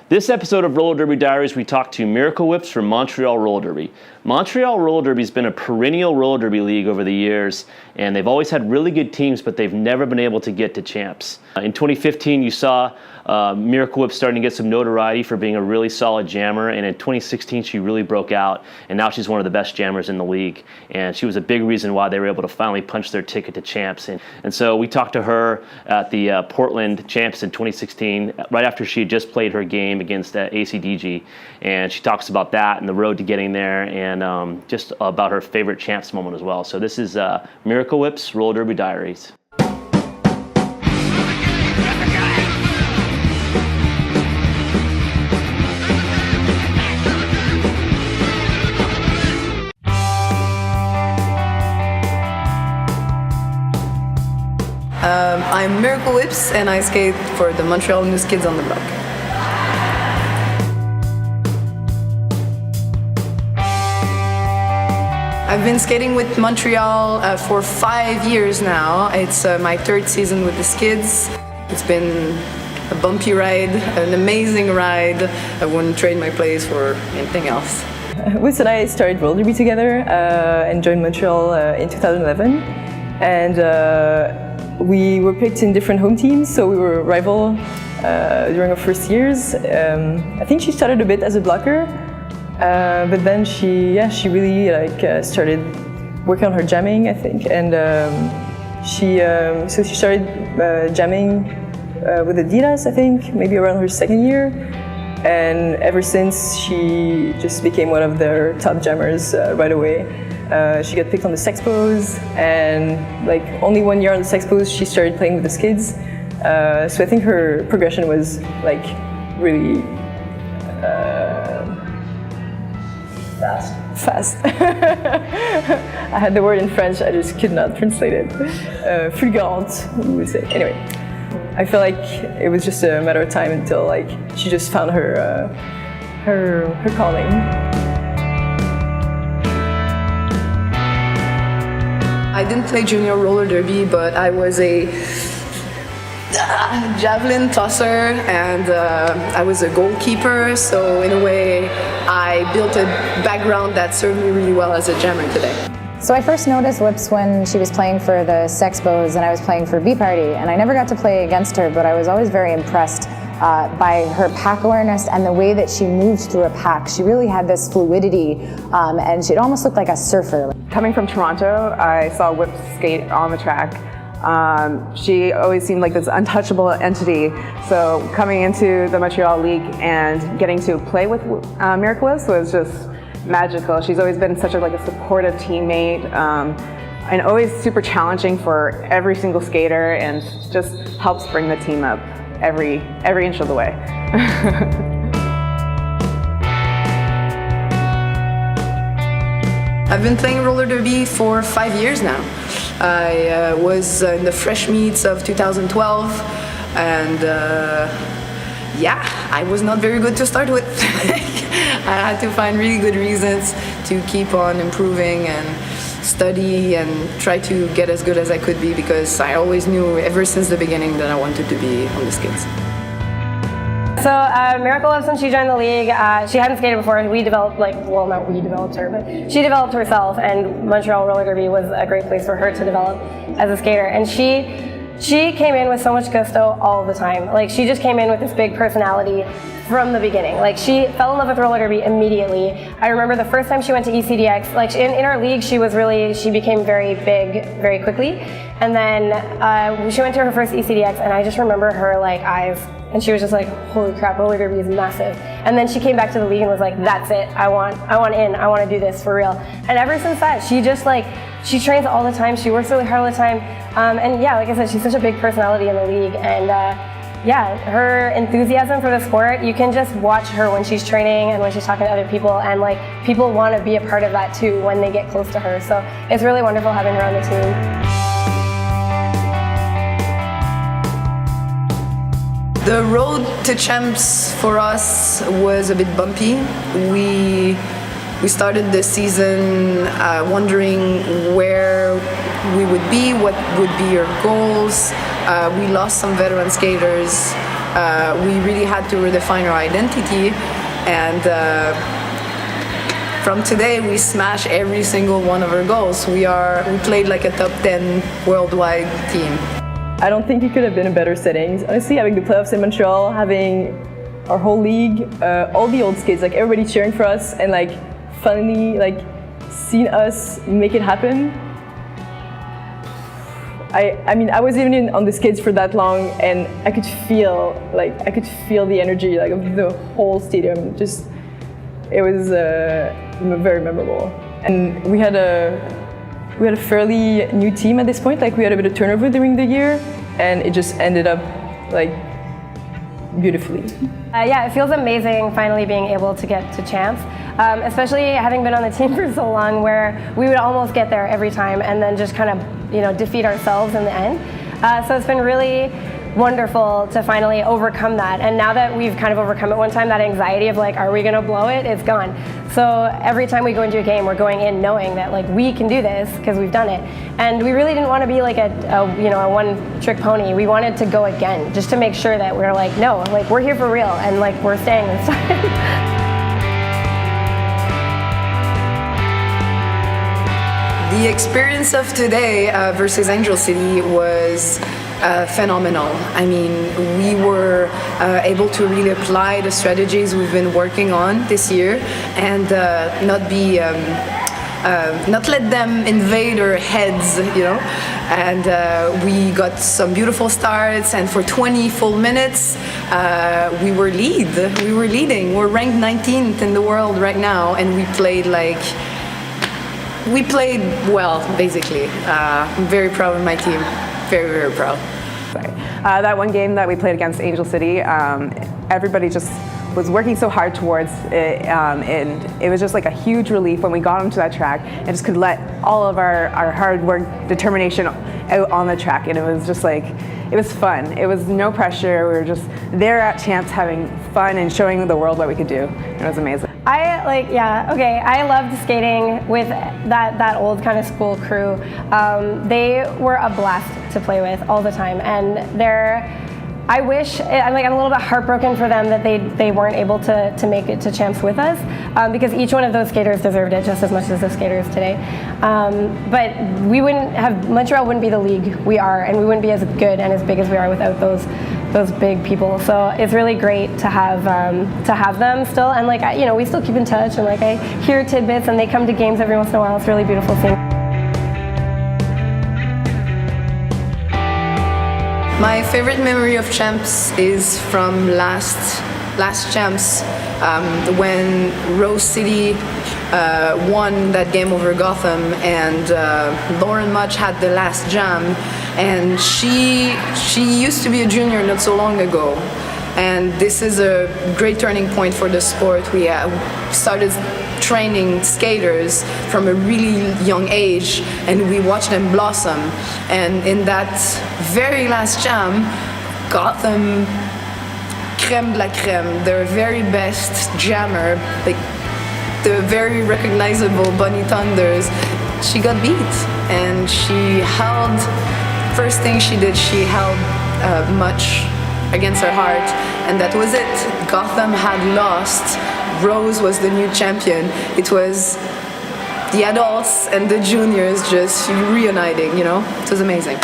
This episode of Roller Derby Diaries, we talked to Miracle Whips from Montreal Roller Derby. Montreal Roller Derby has been a perennial roller derby league over the years, and they've always had really good teams, but they've never been able to get to champs. In 2015, you saw Miracle Whip starting to get some notoriety for being a really solid jammer, and in 2016, she really broke out, and now she's one of the best jammers in the league, and she was a big reason why they were able to finally punch their ticket to champs. And so we talked to her at the Portland Champs in 2016, right after she had just played her game against ACDG, and she talks about that and the road to getting there, and just about her favorite champs moment as well. So this is Miracle Whips Roller Derby Diaries. I'm Miracle Whips and I skate for the Montreal Skids on the block. I've been skating with Montreal for 5 years now. It's my third season with the Skids. It's been a bumpy ride, an amazing ride. I wouldn't trade my place for anything else. Whis and I started roller derby together and joined Montreal in 2011. And we were picked in different home teams, so we were rival during our first years. I think she started a bit as a blocker, but then she really started working on her jamming, I think, and she started jamming with Adidas, I think, maybe around her second year, and ever since she just became one of their top jammers right away. She got picked on the Sexpos, and only 1 year on the Sexpos she started playing with the Skids. So I think her progression was really fast. I had the word in French, I just could not translate it. Fulgurante, we would say. Anyway, I feel like it was just a matter of time until she just found her calling. I didn't play junior roller derby, but I was a javelin tosser and I was a goalkeeper, so in a way I built a background that served me really well as a jammer today. So I first noticed Whips when she was playing for the Sexpos and I was playing for B-Party, and I never got to play against her, but I was always very impressed by her pack awareness and the way that she moved through a pack. She really had this fluidity and she almost looked like a surfer. Coming from Toronto, I saw Whip skate on the track. She always seemed like this untouchable entity. So coming into the Montreal League and getting to play with Miracle Whips was just magical. She's always been such a supportive teammate and always super challenging for every single skater, and just helps bring the team up every inch of the way. I've been playing roller derby for 5 years now. I was in the fresh meets of 2012, and I was not very good to start with. I had to find really good reasons to keep on improving and study and try to get as good as I could be, because I always knew ever since the beginning that I wanted to be on the Skids. So Miracle Whips, when she joined the league, she hadn't skated before. We developed, not we developed her, but she developed herself, and Montreal Roller Derby was a great place for her to develop as a skater. And she came in with so much gusto all the time. She just came in with this big personality from the beginning. She fell in love with roller derby immediately. I remember the first time she went to ECDX, in our league, she became very big very quickly. And then she went to her first ECDX, and I just remember her eyes, and she was just holy crap, roller derby is massive. And then she came back to the league and was that's it, I want in, I want to do this for real. And ever since that, she just she trains all the time, she works really hard all the time. And yeah, like I said, she's such a big personality in the league, and her enthusiasm for the sport, you can just watch her when she's training and when she's talking to other people, and people want to be a part of that too when they get close to her. So it's really wonderful having her on the team. The road to champs for us was a bit bumpy. We started the season wondering where we would be, what would be our goals. We lost some veteran skaters. we really had to redefine our identity, and from today we smash every single one of our goals. We played like a top 10 worldwide team. I don't think it could have been in better settings. Honestly, having the playoffs in Montreal, having our whole league, all the old Skids, like everybody cheering for us, and like finally like seeing us make it happen. I mean, I wasn't even on the Skids for that long, and I could feel the energy like of the whole stadium. Just, it was very memorable. And we had a fairly new team at this point. Like we had a bit of turnover during the year, and it just ended up like beautifully. Yeah, it feels amazing finally being able to get to champs, especially having been on the team for so long, where we would almost get there every time and then just kind of, defeat ourselves in the end. So it's been really wonderful to finally overcome that. And now that we've kind of overcome it one time, that anxiety of like, are we going to blow it? It's gone. So every time we go into a game, we're going in knowing that like we can do this because we've done it. And we really didn't want to be like a one-trick pony. We wanted to go again, just to make sure that we're like, no, like we're here for real, and like we're staying this time. The experience of today versus Angel City was phenomenal. I mean, we were able to really apply the strategies we've been working on this year, and not let them invade our heads, And we got some beautiful starts, and for 20 full minutes, we were leading. We're ranked 19th in the world right now, and we played well, basically. I'm very proud of my team. Very, very proud. That one game that we played against Angel City, everybody just was working so hard towards it, and it was just like a huge relief when we got onto that track and just could let all of our hard work, determination out on the track, and it was just like, it was fun. It was no pressure. We were just there at Champs having fun and showing the world what we could do. It was amazing. I loved skating with that old kind of school crew. They were a blast to play with all the time, and I'm a little bit heartbroken for them that they weren't able to make it to Champs with us, because each one of those skaters deserved it just as much as the skaters today. But Montreal wouldn't be the league we are, and we wouldn't be as good and as big as we are without those big people. So it's really great to have them still, and we still keep in touch, and I hear tidbits, and they come to games every once in a while. It's really beautiful seeing. My favorite memory of Champs is from last Champs, when Rose City won that game over Gotham, and Lauren Mutch had the last jam, and she used to be a junior not so long ago, and this is a great turning point for the sport. We started training skaters from a really young age, and we watched them blossom, and in that very last jam, Gotham, crème de la crème, their very best jammer, like the very recognizable Bunny Thunders, she got beat, and first thing she did, she held Mutch against her heart, and that was it. Gotham had lost. Rose was the new champion. It was the adults and the juniors just reuniting, It was amazing.